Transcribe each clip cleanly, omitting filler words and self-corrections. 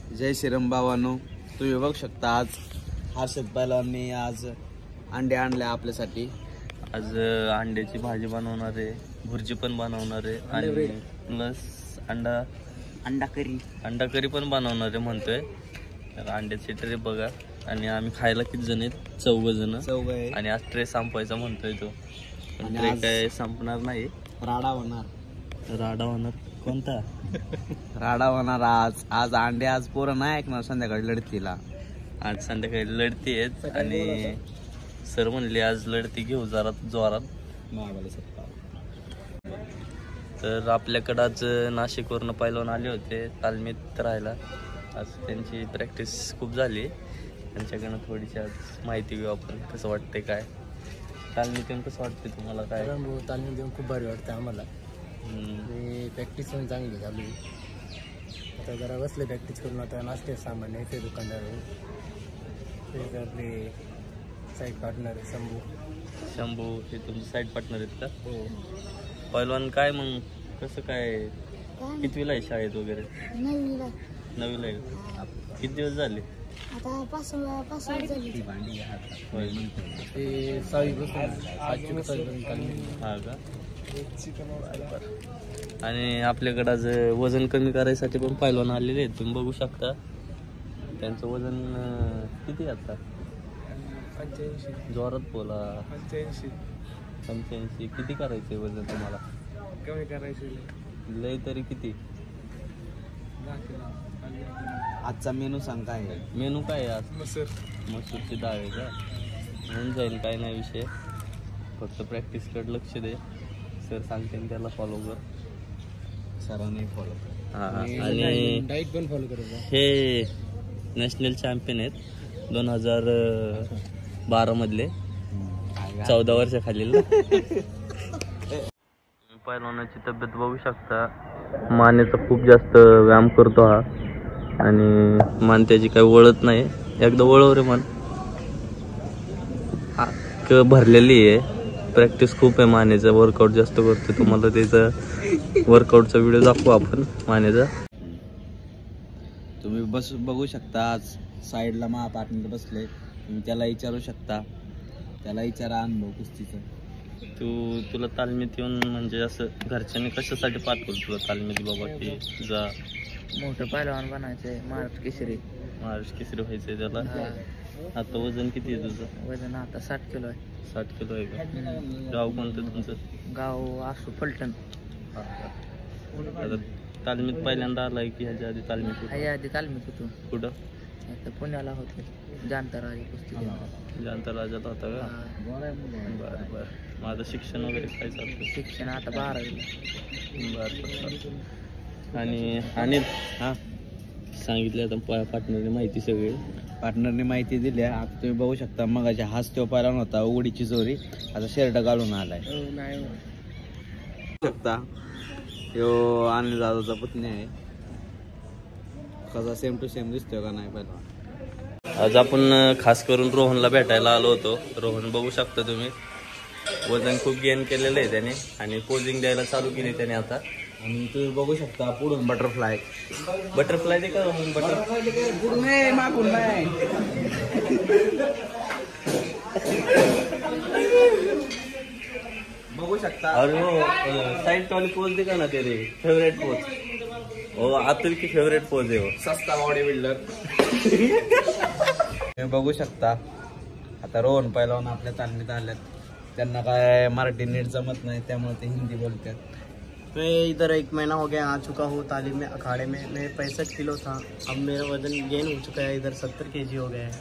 जय श्रीराम भावांनो, तुम्ही बघू शकता आज हर्षद पहिलवाननी आज अंडे आणले आपल्यासाठी। आज अंड्याची भाजी बनवणार आहे, भुर्जी पण बनवणार आहे आणि प्लस अंडा करी पण बनवणार आहे म्हणतोय। तर अंड्याची ट्रे बघा आणि आम्ही खायला किती जण आहेत? 4 जण आणि आज ट्रे संपवायचा म्हणतोय तो, पण ट्रे काय संपणार नाही। राडा होणार कोणता राडा होणार आज अंडे आज पोरं नाही ऐकणार, संध्याकाळी लढतीला आज संध्याकाळी लढती आहेत आणि सर म्हणले आज लढती घेऊ जरा जोरात। तर आपल्याकडं आज नाशिकवरून पैलवान आले होते तालमीत राहायला। आज त्यांची प्रॅक्टिस खूप झाली, त्यांच्याकडनं थोडीशी आज माहिती घेऊ आपण, कसं वाटते काय तालमीत येऊन कसं वाटते तुम्हाला? काय तालमीत येऊन खूप भारी वाटतं आम्हाला, प्रॅक्टिस पण चांगली झाली। आता जरा बसले प्रॅक्टिस करून, आता नाश्ते सामान आहे ते दुकानदार ते आपले साईड पार्टनर शंभू हे तुमचे साईड पार्टनर आहेत का? हो। पैलवान काय मग कसं काय कितवीला आहे शाळेत वगैरे? 9वीला आहे। किती दिवस झाले? आता 5 झाली। ते 6वी हा का? आणि आपल्याकडं आज वजन कमी करायसाठी पण पैलवान आलेले आहेत, तुम्ही बघू शकता। त्यांचं वजन किती आहे आता? 85। जोरात बोला। 85। किती करायचंय वजन तुम्हाला? कमी करायचे लय तरी किती? आजचा मेनू सांग काय आहे? मेनू काय आहे आज? मसूरची डाळ आहे का? होऊन जाईल, काय नाही विषय, फक्त प्रॅक्टिसकडे लक्ष दे। सर सांगते त्याला फॉलो कर, सरांनी फॉलो कर। आणि डाईट पण फॉलो करायचं। हे नॅशनल चॅम्पियन आहेत 2012 मधले, 14 वर्षाखालील। पैलवानाची तब्येत बघू शकता, मानेचा खूप जास्त व्यायाम करतो हा आणि मान त्याची काही वळत नाही। एकदा वळव रे मान, भरलेली आहे, प्रॅक्टिस खूप आहे मानेचा, वर्कआउट जास्त करतो। तुम्हाला त्याचा वर्कआउटचा व्हिडिओ दाखवू आपण मानेचा। तुम्ही बघू शकता आज साईडला मा पार्टनर बसले, तुम्ही त्याला विचारू शकता, त्याला विचारा अनुभव कुस्तीचा। तुला तालमीत येऊन म्हणजे असं घरच्यांनी कशासाठी पाठवलं तुला तालमीत? बाबा की जा मोठं पहिलवान बनायचंय, महाराष्ट्र केसरी व्हायचंय त्याला। आता वजन किती आहे तुझं? वजन आता 60 किलो आहे। 60 किलो आहे का? गाव कोणतं तुमचं? गाव आसू फलटण। आता तालमीत पहिल्यांदा आलाय की ह्याच्या आधी तालमीत? ह्याच्या आधी तालमीत होतो। कुठं? आता पुण्याला होतो, जानतराज कुस्ती। जानतराजात होता का? बरं। माझं शिक्षण वगैरे काय चालतं? शिक्षण आता 12वीला। बरं। आणि हां सांगितलं आता पार्टनरने माहिती, सगळी पार्टनरने माहिती दिली। आता तुम्ही बघू शकता मगाच्या हाच तो पहिलवान होता उघडीची जोरी, आता शर्ट घालून आलाय। नाही शकता यो अनिल दादाचा पत्नी आहे, कसा सेम टू सेम दिसतोय का नाही पहिलवान? आज आपण खास करून रोहनला भेटायला आलो होतो। रोहन बघू शकता तुम्ही, वजन खूप गेन केलेलं आहे त्याने आणि पोजिंग द्यायला चालू केली त्याने आता। आणि तुम्ही बघू शकता पुढून बटरफ्लाय दे का रोहन? बटरफ्लाय पुढून नाही, मागून नाही। बघू शकता। अरे हो, साइड वाली पोज दे का ना तेरे फेवरेट पोज। हो, अतुल की फेवरेट पोज आहे वो, सस्ता बॉडी बिल्डर। तुम्ही बघू शकता आता रोहन पहिलवान आपल्या तालमीत आल्यात, त्यांना काय मराठी नीट जमत नाही, त्यामुळे ते हिंदी बोलतात। मैं इधर 1 महीना हो गया आ चुका हूँ तालीम में, अखाड़े में। मैं 65 किलो था, अब मेरा वजन गेन हो चुका है, इधर 70 kg हो गया है,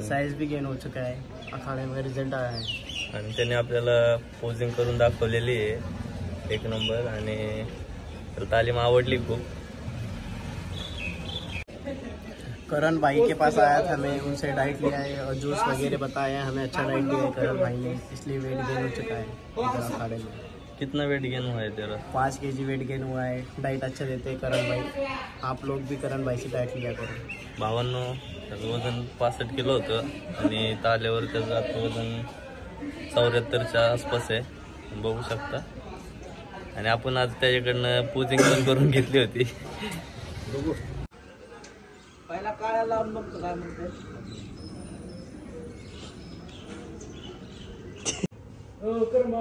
साइज भी गेन हो चुका है, अखाड़े में रिजल्ट आया है। आणि त्याने आपल्याला पोजिंग करून दाखवलेली आहे 1 नंबर आणि तालीम आवडली खूप। करण भाई के पास आया था मैं, उनसे डाइट लिया है और जूस वगैरह बताया है, हमें अच्छा डाइट दिया है करण भाई ने, इसलिए वेट गेन हो चुका है इधर अखाड़े में। कितना वेट गेन हुआ है तेरा? 5 kg वेट गेन हुआ है। डाइट अच्छा देते हैं करण भाई, आप लोग भी करण भाई से डाइट लिया करो। भावांनो, त्याचं वजन 65 किलो होतं आणि ताल्यावर त्याचं आता वजन 74च्या आसपास आहे, बघू शकता। आणि आपण आज त्याच्याकडनं पोजिंग पण करून घेतली होती। पहिला काळ्या लावून बघतो काय म्हणते.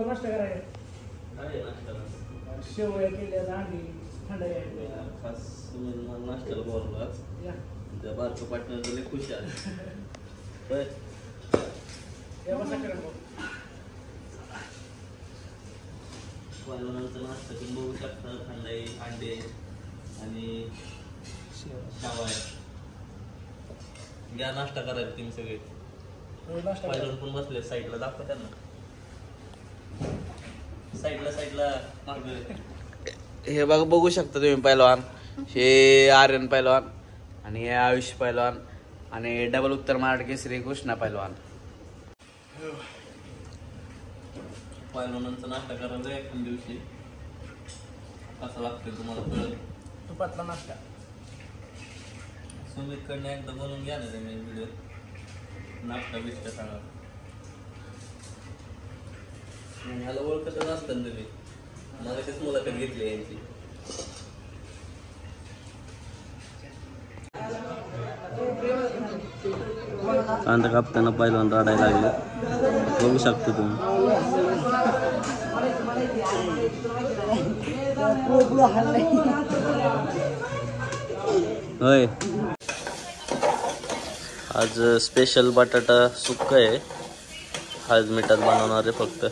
नाश्ता करायचा शेवया केल्या अंडी थंड खास नाश्त्याला बोलला त्या बारकं पार्टनर लय खुश आहे. होय. वालवणाचा नाश्ता तुम्ही बघू शकता. थंडाई अंडे आणि शेवया. घ्या नाश्ता करायला तुम्ही सगळे. वालवण पण बसले साईडला, दाखवा त्यांना साईडला मागं. हे बघ बघू शकता तुम्ही पैलवान. हे आर्यन पैलवान आणि हे आयुष पैलवान आणि डबल उत्तर मराठी केसरी कृष्णा पैलवान. पैलवानांचा नाश्ता करायला एखाद्या दिवशी कसं लागतंय तुम्हाला कळलं. तुपातला नाश्ता सुमितकडनं एकदा बनवून घ्या ना तुम्ही व्हिडिओ. नाश्ता बिस्टा सांगा. ह्याला ओळखतच असतं ना तुम्ही. मला तेच मुलाखत घेतली यांची. कांदा कापताना पैलवान रडायला लागले, बघू शकता तुम्ही. होय, आज स्पेशल बटाटा सुक्का आहे. आज मिठात बनवणार आहे फक्त.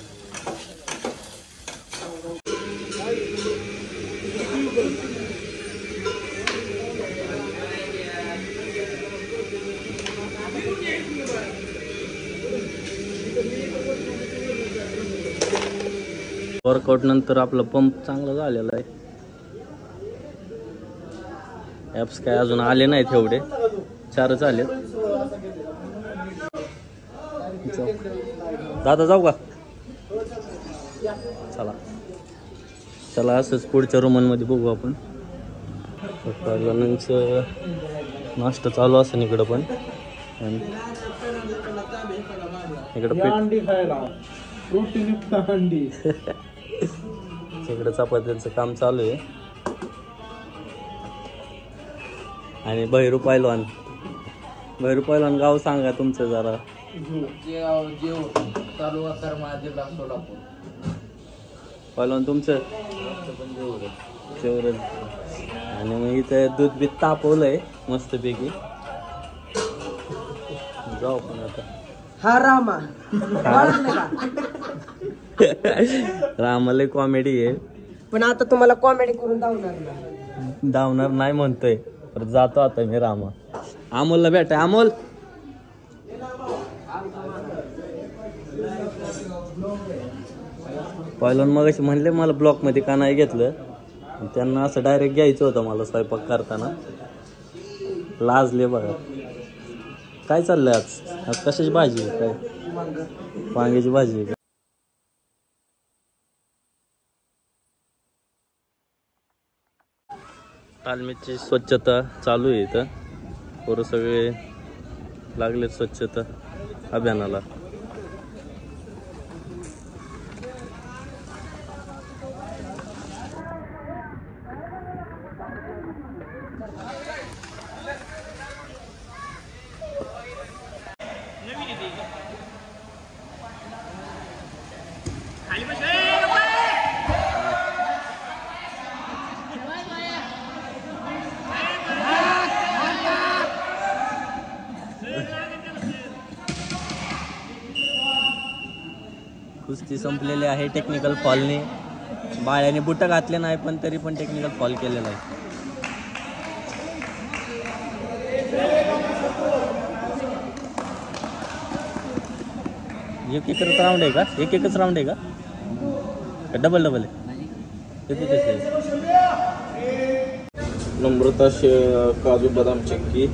वर्कआउट नंतर आपला पंप चांगला झालेला आहे. ॲप्स काय अजून आले नाहीत एवढे, 4च आले. दादा जाऊ का? चला चला, असंच पुढच्या रूमांमध्ये बघू आपण. पहिल्यांदाच नाश्ता चालू असेल इकडं पण. इकडं इकडं चपात्यांचं काम चालू आहे. आणि भैरू पैलवान गाव सांगा तुमचं जरा. तालुका करमाळा जिल्हा सोलापूर. पैलवान तुमचं जेवढं. आणि मग इथं दूध बीत तापवलंय मस्तपैकी. जाऊ पण आता. हा रामा रामाला कॉमेडी आहे, पण आता तुम्हाला कॉमेडी करून धावणार नाही म्हणतोय. तर जातो आता मी रामा. अमोलला भेटाय. अमोल पहिलं मग असे म्हणले मला ब्लॉक मध्ये का नाही घेतलं. त्यांना असं डायरेक्ट घ्यायचं होतं मला स्वयंपाक करताना. लाजले बघा. काय चाललंय आज कशाची भाजी आहे? काय वांग्याची भाजी आहे? तालमीची स्वच्छता चालू आहे इथं. पोरं सगळे लागले स्वच्छता अभियानाला. कुस्ती संपलेली आहे. टेक्निकल फॉलने बाळ्याने बुट घातले नाही, पण तरी पण टेक्निकल फॉल केलेला आहे. एकच राऊंड आहे का? एकच राऊंड आहे का? डबल आहे? नम्रता काजू बदाम चिक्की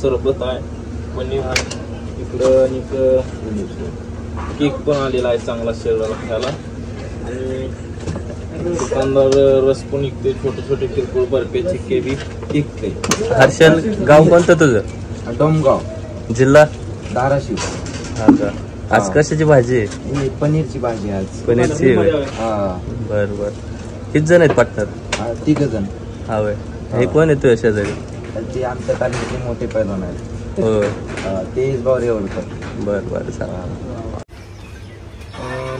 सरबत आहे, पनीर आहे इकडं. आणि केक पण आलेला आहे चांगला शरीराला खायला. आणि दुकानदार रस पण विकते, छोटे छोटे किरकोळ बर्फीचे केबी विकते. हर्षल, गाव कोणतं तुझं? डोमगाव, जिल्हा धाराशिव. हा का? आज कशाची भाजी आहे? पनीरची भाजी आज. पनीरची? बर बर. किती जण आहेत पार्टनर? 3 जण. हा वय. हे कोण येतोय शेजारी? ते आमच्या तालमीचे मोठे पैलवान आहेत. होय. तेच भाऊ रेवडकर. बरं बरं चला.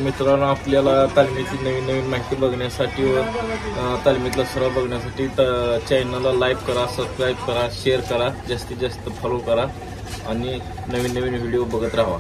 मित्रांनो, आपल्याला तालमीची नवीन नवीन माहिती बघण्यासाठी व तालमीतला सराव बघण्यासाठी चॅनलला लाईक करा, सबस्क्राईब करा, शेअर करा, जास्तीत जास्त फॉलो करा आणि नवीन नवीन व्हिडिओ बघत राहा.